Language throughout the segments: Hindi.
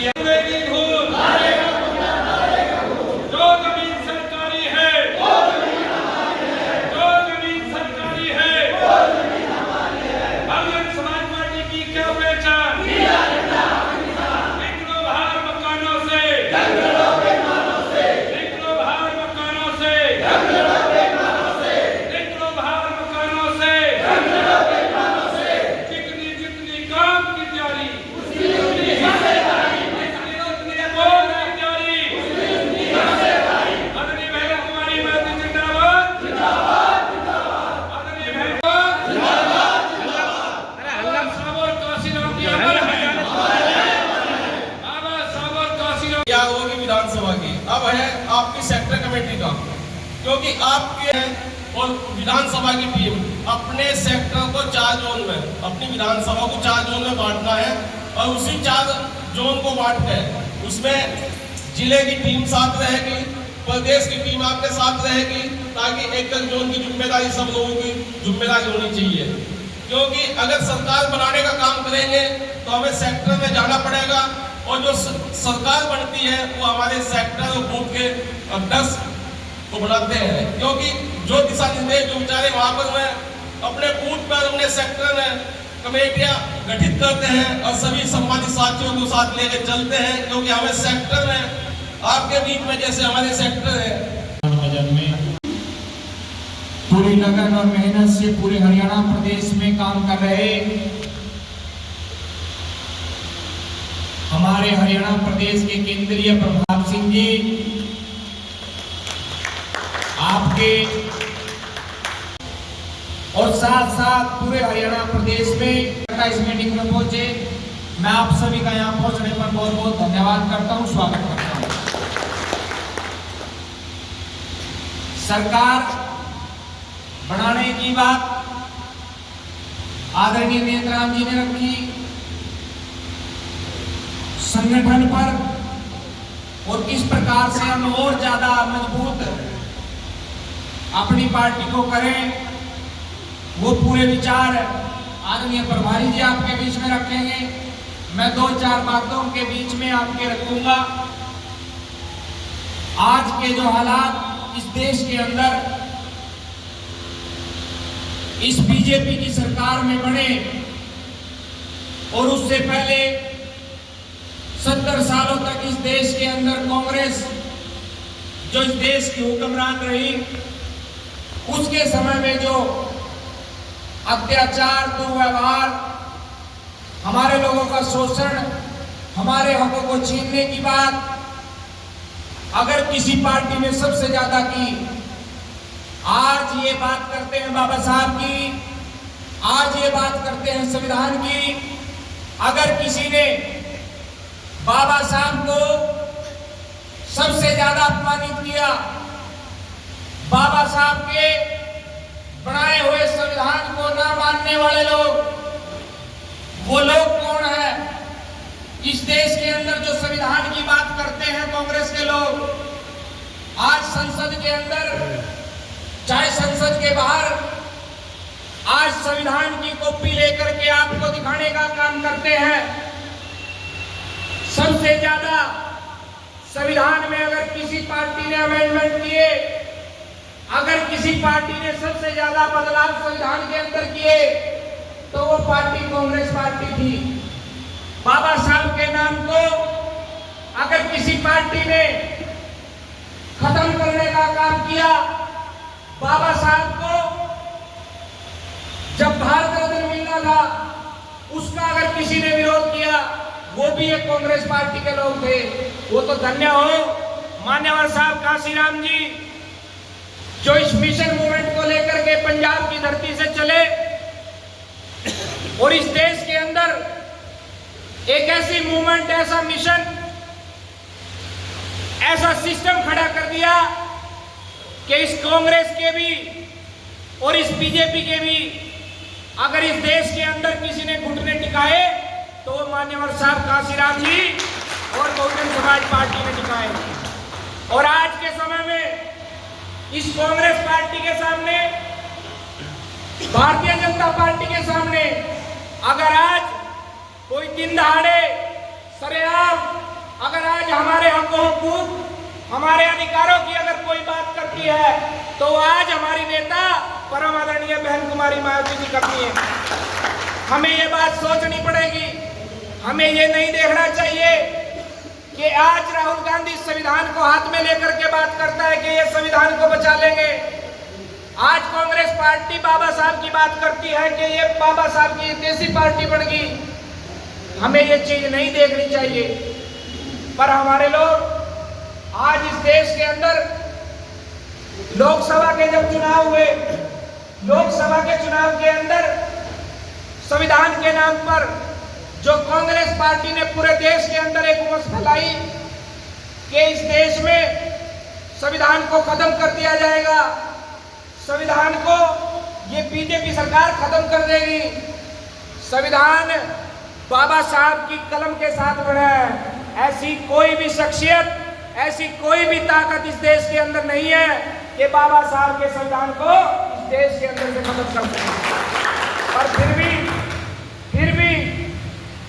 की है। जो जमीन सरकारी है, जो जमीन सरकारी है, बहुजन समाज पार्टी की क्या पहचान? निकलो बाहर मकानों से, निकलो बाहर मकानों से, निकलो बाहर मकानों से। जितनी जितनी काम की तैयारी, जितनी वोट की तैयारी, आदरणीय बहन कुमारी माता जिंदाबाद, आदरणीय बहन बाबा साहब और काशीराम जी अमर हैं, बाबा साहब और काशीराम। क्या होगी विधानसभा की, अब है आपकी सेक्टर कमेटी का, क्योंकि आपके और विधानसभा की टीम अपने सेक्टर को 4 जोन में, अपनी विधानसभा को 4 जोन में बांटना है और उसी 4 जोन को बांट कर उसमें जिले की टीम साथ रहेगी, प्रदेश की टीम आपके साथ रहेगी, ताकि एक जोन की जिम्मेदारी सब लोगों की जिम्मेदारी होनी चाहिए। क्योंकि अगर सरकार बनाने का काम करेंगे तो हमें सेक्टर में जाना पड़ेगा और जो सरकार बनती है वो हमारे सेक्टर और बूथ के 10 को बनाते हैं। क्योंकि जो दिशा निर्देश जो बेचारे वहाँ पर में अपने बूथ पर अपने सेक्टर में कमेटियां गठित करते हैं और सभी संबंधित साथियों को साथ लेकर चलते हैं। क्योंकि हमें सेक्टर में आपके बीच में जैसे हमारे सेक्टर है में पूरी लगन और मेहनत से पूरे हरियाणा प्रदेश में काम कर रहे हमारे हरियाणा प्रदेश के केंद्रीय प्रभात सिंह जी, आपके और साथ साथ पूरे हरियाणा प्रदेश में इस मीटिंग में पहुंचे, मैं आप सभी का यहाँ पहुंचने पर बहुत बहुत धन्यवाद करता हूँ, स्वागत करता हूँ। सरकार बनाने की बात आदरणीय नेत्राम जी ने रखी, संगठन पर और किस प्रकार से हम और ज्यादा मजबूत अपनी पार्टी को करें, वो पूरे विचार आदरणीय प्रभारी जी आपके बीच में रखेंगे। मैं 2-4 बातों के बीच में आपके रखूंगा। आज के जो हालात इस देश के अंदर इस बीजेपी की सरकार में बने और उससे पहले 70 सालों तक इस देश के अंदर कांग्रेस जो इस देश की हुक्मरान रही, उसके समय में जो अत्याचार, दुर्व्यवहार, हमारे लोगों का शोषण, हमारे हकों को छीनने की बात अगर किसी पार्टी ने सबसे ज्यादा की, आज ये बात करते हैं बाबा साहब की, आज ये बात करते हैं संविधान की। अगर किसी ने बाबा साहब को सबसे ज्यादा अपमानित किया, बाबा साहब के बनाए हुए संविधान को ना मानने वाले लोग, वो लोग कौन है? इस देश के अंदर जो संविधान की बात करते हैं कांग्रेस के लोग, आज संसद के अंदर चाहे संसद के बाहर आज संविधान की कॉपी लेकर के आपको दिखाने का काम करते हैं। सबसे ज्यादा संविधान में अगर किसी पार्टी ने अमेंडमेंट किए, अगर किसी पार्टी ने सबसे ज्यादा बदलाव संविधान के अंदर किए, तो वो पार्टी कांग्रेस पार्टी थी। बाबा साहब के नाम को अगर किसी पार्टी ने खत्म करने का काम किया, बाबा साहब को जब भारत रत्न मिलना था उसका अगर किसी ने विरोध किया, वो भी एक कांग्रेस पार्टी के लोग थे। वो तो धन्य हो मान्यवर साहब काशीराम जी, जो इस मिशन मूवमेंट को लेकर के पंजाब की धरती से चले और इस देश के अंदर एक ऐसी मूवमेंट, ऐसा मिशन, ऐसा सिस्टम खड़ा कर दिया कि इस कांग्रेस के भी और इस बीजेपी के भी अगर इस देश के अंदर किसी ने घुटने टिकाए तो वो मान्यवर साहब काशीराम जी और बहुजन समाज पार्टी ने टिकाए। और आज के समय में इस कांग्रेस पार्टी के सामने, भारतीय जनता पार्टी के सामने अगर आज कोई दिन दहाड़े सरेआम अगर आज हमारे हकूक, हमारे अधिकारों की अगर कोई बात करती है तो आज हमारी नेता परम आदरणीय बहन कुमारी मायावती जी करती है। हमें ये बात सोचनी पड़ेगी, हमें ये नहीं देखना चाहिए कि आज राहुल गांधी संविधान को हाथ में लेकर के बात करता है कि ये संविधान को बचा लेंगे। आज कांग्रेस पार्टी बाबा साहब की बात करती है कि ये बाबा साहब की देसी पार्टी बन गई। हमें ये चीज नहीं देखनी चाहिए। पर हमारे लोग आज इस देश के अंदर लोकसभा के जब चुनाव हुए, लोकसभा के चुनाव के अंदर संविधान के नाम पर जो कांग्रेस पार्टी ने पूरे देश के अंदर एक उमस फैलाई कि इस देश में संविधान को खत्म कर दिया जाएगा, संविधान को ये बीजेपी सरकार खत्म कर देगी, संविधान बाबा साहब की कलम के साथ बना है। ऐसी कोई भी शख्सियत, ऐसी कोई भी ताकत इस देश के अंदर नहीं है कि बाबा साहब के संविधान को इस देश के अंदर से खत्म कर सके। और फिर भी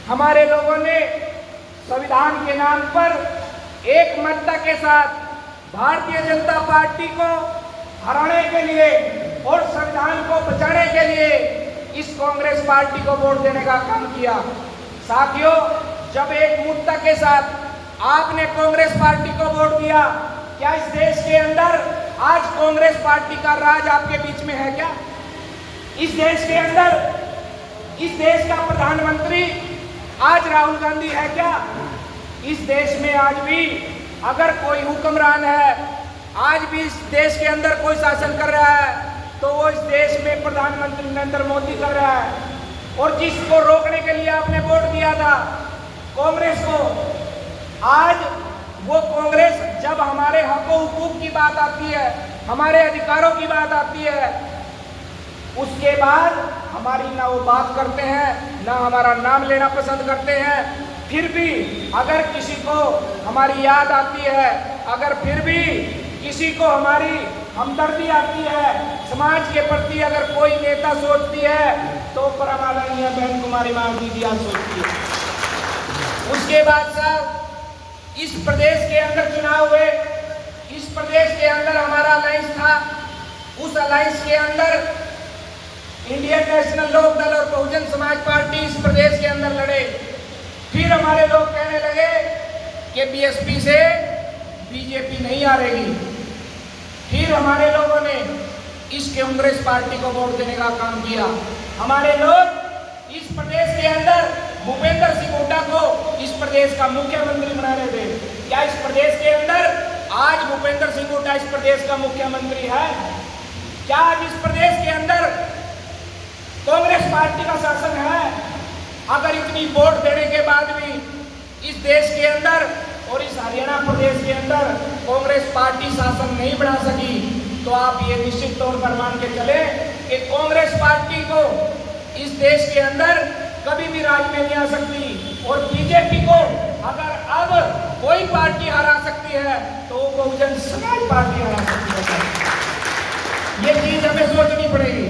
हमारे लोगों ने संविधान के नाम पर एक मत्ता के साथ भारतीय जनता पार्टी को हराने के लिए और संविधान को बचाने के लिए इस कांग्रेस पार्टी को वोट देने का काम किया। साथियों, जब एक मुद्दा के साथ आपने कांग्रेस पार्टी को वोट दिया, क्या इस देश के अंदर आज कांग्रेस पार्टी का राज आपके बीच में है क्या? इस देश के अंदर इस देश का प्रधानमंत्री आज राहुल गांधी है क्या? इस देश में आज भी अगर कोई हुक्मरान है, आज भी इस देश के अंदर कोई शासन कर रहा है तो वो इस देश में प्रधानमंत्री नरेंद्र मोदी कर रहा है। और जिसको रोकने के लिए आपने वोट दिया था कांग्रेस को, आज वो कांग्रेस जब हमारे हकूक की बात आती है, हमारे अधिकारों की बात आती है, उसके बाद हमारी ना वो बात करते हैं, ना हमारा नाम लेना पसंद करते हैं। फिर भी अगर किसी को हमारी याद आती है, अगर फिर भी किसी को हमारी हमदर्दी आती है, समाज के प्रति अगर कोई नेता सोचती है तो परम आदरणीय बहन कुमारी मायावती जी आज सोचती है। उसके बाद साहब इस प्रदेश के अंदर चुनाव हुए, इस प्रदेश के अंदर हमारा अलायंस था, उस अलायंस के अंदर इंडियन नेशनल लोक दल और बहुजन समाज पार्टी इस प्रदेश के अंदर लड़े। फिर हमारे लोग कहने लगे कि बीएसपी से बीजेपी नहीं हारेगी। फिर हमारे लोगों ने इस कांग्रेस पार्टी को वोट देने का काम किया। हमारे लोग इस प्रदेश के अंदर भूपेंद्र सिंह हुड्डा को इस प्रदेश का मुख्यमंत्री बना रहे थे। क्या इस प्रदेश के अंदर आज भूपेंद्र सिंह हुड्डा इस प्रदेश का मुख्यमंत्री है? क्या आज इस प्रदेश के अंदर कांग्रेस पार्टी का शासन है? अगर इतनी वोट देने के बाद भी इस देश के अंदर और इस हरियाणा प्रदेश के अंदर कांग्रेस पार्टी शासन नहीं बना सकी तो आप ये निश्चित तौर पर मान के चले कि कांग्रेस पार्टी को इस देश के अंदर कभी भी राज में नहीं आ सकती। और बीजेपी को अगर अब कोई पार्टी हरा सकती है तो वो बहुजन समाज पार्टी हरा सकती है। ये चीज हमें सोचनी पड़ेगी।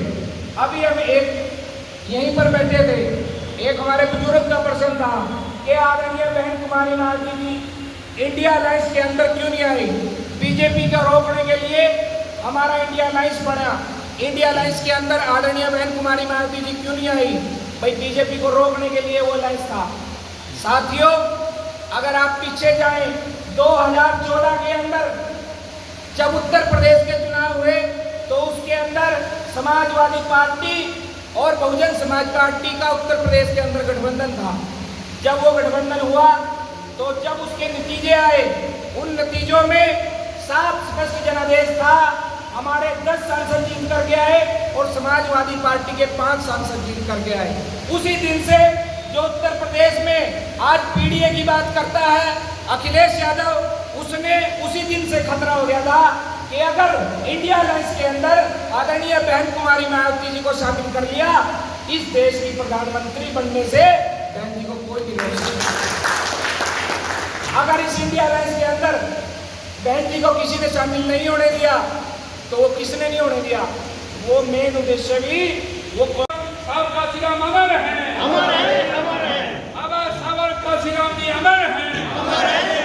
अभी हम एक यहीं पर बैठे थे, एक हमारे बुजुर्ग का प्रश्न था कि आदरणीय बहन कुमारी मायावती जी इंडिया अलायंस के अंदर क्यों नहीं आई? बीजेपी को रोकने के लिए हमारा इंडिया अलायंस बना। इंडिया अलायंस के अंदर आदरणीय बहन कुमारी मायावती जी क्यों नहीं आई? भाई बीजेपी को रोकने के लिए वो अलायंस था। साथियों, अगर आप पीछे जाएं 2014 के अंदर जब उत्तर प्रदेश के चुनाव हुए तो उसके अंदर समाजवादी पार्टी और बहुजन समाज पार्टी का उत्तर प्रदेश के अंदर गठबंधन था। जब वो गठबंधन हुआ तो जब उसके नतीजे आए, उन नतीजों में साफ स्पष्ट जनादेश था, हमारे 10 सांसद जीत करके आए और समाजवादी पार्टी के 5 सांसद जीत करके आए। उसी दिन से जो उत्तर प्रदेश में आज पीडीए की बात करता है अखिलेश यादव, उसने उसी दिन से खतरा हो गया था कि अगर इंडिया अलायंस के अंदर आदरणीय बहन कुमारी मायावती जी को शामिल कर लिया, इस देश की प्रधानमंत्री बनने से बहन जी को कोई भी रोक नहीं। अगर इस इंडिया अलायंस के अंदर बहन जी को किसी ने शामिल नहीं होने दिया तो वो किसने नहीं होने दिया? वो मेन उद्देश्य भी वो साबर काशीराम अमर है, अमर है, अमर है। अब साबर काशीराम जी अमर हैं, अमर है।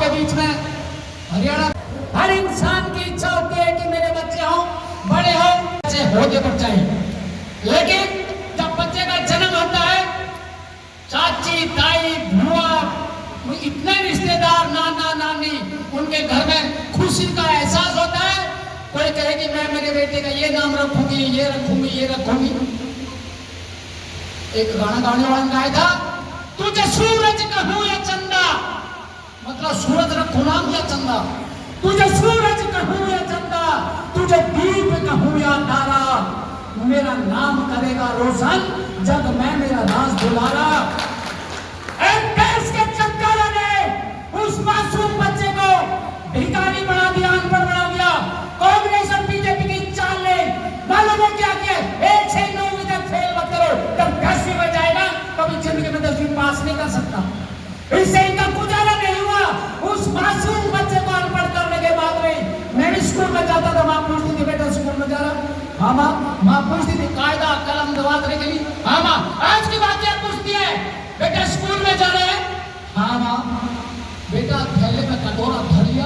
आपके बीच में हरियाणा, हर इंसान की इच्छा होती है कि मेरे बच्चे हों, बड़े हों, बच्चे होते पर चाहिए। लेकिन जब बच्चे का जन्म होता है, चाची, ताई, बुआ, इतने रिश्तेदार, नाना, नानी, उनके घर में खुशी का एहसास होता है। कोई कहे कि मैं मेरे बेटे का ये नाम रखूंगी, ये रखूंगी, ये रखूंगी। एक गाना गाने वाला गाया था, तुझे सूरज कहूं या चंदा, मतलब सूरज रखो नाम या चंदा, तुझे सूरज कहूं या चंदा, तुझे दीप कहूं या तारा, मेरा नाम करेगा रोशन जब मैं मेरा राज दुलारा। देश के चक्करों ने उस मासूम बच्चे को भिखारी बना दिया, अनपढ़ बना दिया। कांग्रेस और बीजेपी की चाल ने मालूम है क्या किया? 1 से 9 तक फेल मत करो, जब 10वीं में जाएगा कभी जिंदगी में 10वीं पास नहीं कर सकता। इससे इनका गुजारा नहीं हुआ। उस मासूम बच्चे को अनपढ़ करने के बाद में मैं भी स्कूल में जाता था, माँ पूछती थी बेटा स्कूल में जा रहा? हाँ माँ पूछती थी कायदा कलम दवातने के लिए। हाँ माँ। आज की बात क्या पूछती है? बेटा स्कूल में जा रहे हैं? हाँ माँ। बेटा थैले में कटोरा धर लिया?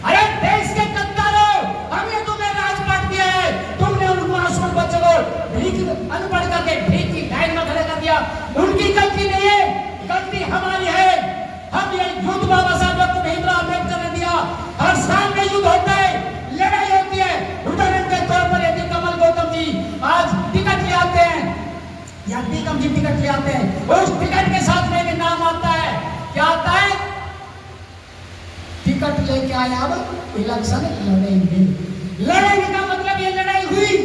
अरे देश के गद्दारों, हमने तुम्हें राजपाट दिया है, तुमने उन मासूम बच्चों को भीख अनपढ़ करके भीख की लाइन में खड़े कर दिया। उनकी गलती नहीं है, गलती हमारी है। हम ये युद्ध बाबा साहब डॉक्टर भीमराव अम्बेडकर ने दिया। हर साल में युद्ध होता है, लड़ाई होती है। उदाहरण के तौर पर यदि कमल गौतम जी आज टिकट ले आते हैं या टीकम जी टिकट ले आते हैं, उस टिकट के साथ में नाम आता है, क्या आता है? टिकट लेके आए, अब इलेक्शन लड़ेंगे। लड़ेंगे का मतलब ये लड़ाई हुई।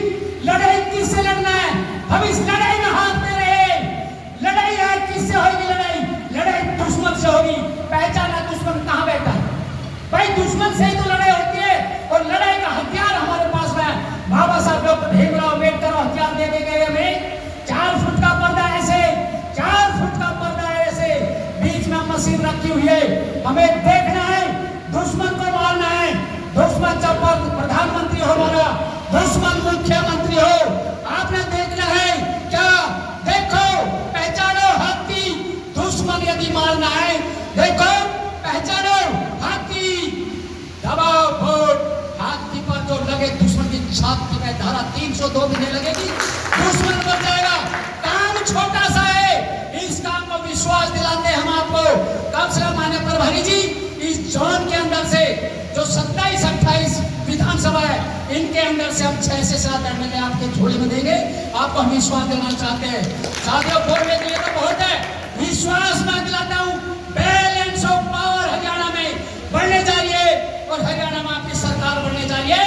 लड़ाई किससे लड़ना है? हम इस लड़ाई में हाथ दे रहे हैं। लड़ाई है किससे होगी? लड़ाई दुश्मन से होगी। पहचाना दुश्मन कहाँ बैठा है? भाई दुश्मन से ही तो लड़ाई होती है। और लड़ाई का हथियार हमारे पास में बाबा साहब डॉक्टर भीमराव अम्बेडकर हथियार दे के गए हमें। 4 फुट का पर्दा ऐसे, 4 फुट का पर्दा ऐसे, बीच में मशीन रखी हुई है। हमें देखना है, दुश्मन को मारना है। दुश्मन जब प्रधानमंत्री हो हमारा, दुश्मन मुख्यमंत्री हो, आपने देखना है क्या? देखो, पहचानो हाथी। दुश्मन यदि मारना है, देखो पहचानो हाथी। दबाओ वोट, हाथी पर जो लगे दुश्मन की छाती में धारा 302 भी नहीं लगेगी, दुश्मन बच जाएगा। काम छोटा सा है, इस काम को विश्वास दिलाते हम आपको। कम से कम माननीय प्रभारी जी, इस जोन के अंदर से जो 27-28 विधानसभा है, इनके अंदर से हम 6 से 7 एमएलए आपके झोले में देंगे। आपको हम विश्वास देना चाहते हैं। साथियों, बोलने के लिए तो बहुत है, विश्वास मैं दिलाता हूँ। बैलेंस ऑफ पावर हरियाणा में बढ़ने जा रही है और हरियाणा में आपकी सरकार बढ़ने जा रही है।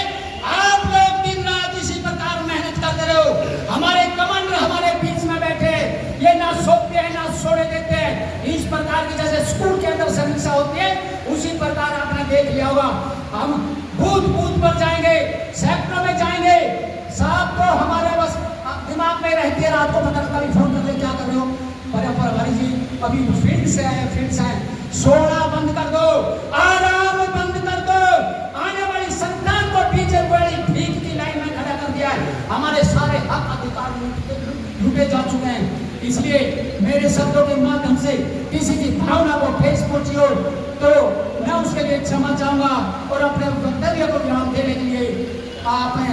आप लोग दिन रात इसी प्रकार मेहनत करते रहो। हमारे कमांडर हमारे बीच में बैठे, ये ना सोते हैं ना सोने देते हैं। इस प्रकार की जैसे स्कूल के अंदर समीक्षा होती है, उसी प्रकार आपने देख लिया होगा। हम बूथ बूथ पर जाएंगे, सेक्टर में जाएंगे। साहब को हमारे बस दिमाग में रहती है, रात को पता कभी फोन करके क्या कर रहे हो? प्रभारी जी अभी फील्ड से आए, सोना बंद कर दो, आराम बंद कर दो। आने वाली संतान को पीछे बड़ी भीख की लाइन में खड़ा कर दिया है। हमारे सारे हक अधिकार लूटे जा चुके हैं। इसलिए मेरे शब्दों के माध्यम से किसी की भावना को ठेस पहुंची हो तो मैं उसके लिए क्षमा चाहूंगा और अपने वक्तव्य को विराम देने के लिए आपने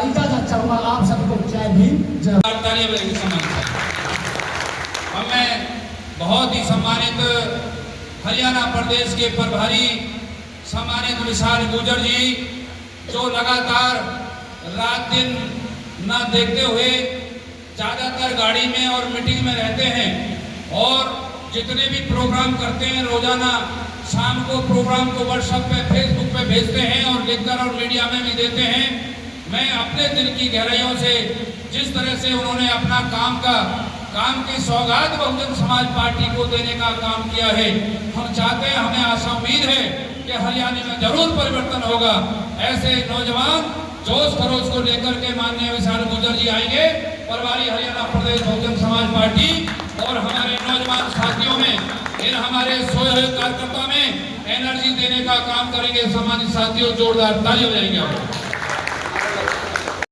इजाजत चाहूंगा। आप सबको जय भीम, जय। हमें बहुत ही सम्मानित हरियाणा प्रदेश के प्रभारी सम्मानित विशाल गुर्जर जी, जो लगातार रात दिन न देखते हुए ज़्यादातर गाड़ी में और मीटिंग में रहते हैं और जितने भी प्रोग्राम करते हैं रोजाना शाम को प्रोग्राम को व्हाट्सएप पे, फेसबुक पे भेजते हैं और लिखकर और मीडिया में भी देते हैं। मैं अपने दिल की गहराइयों से जिस तरह से उन्होंने अपना काम की सौगात बहुजन समाज पार्टी को देने का काम किया है, हम चाहते हैं, हमें आशा उम्मीद है कि हरियाणा में जरूर परिवर्तन होगा। ऐसे नौजवान जोश खरोश को लेकर के माननीय विशाल गुर्जर जी आएंगे, प्रभारी हरियाणा प्रदेश बहुजन समाज पार्टी, और हमारे नौजवान साथियों में, इन हमारे सोए हुए कार्यकर्ताओं में एनर्जी देने का काम करेंगे। सम्मानित साथियों, जोरदार ताली हो जाएंगे आप।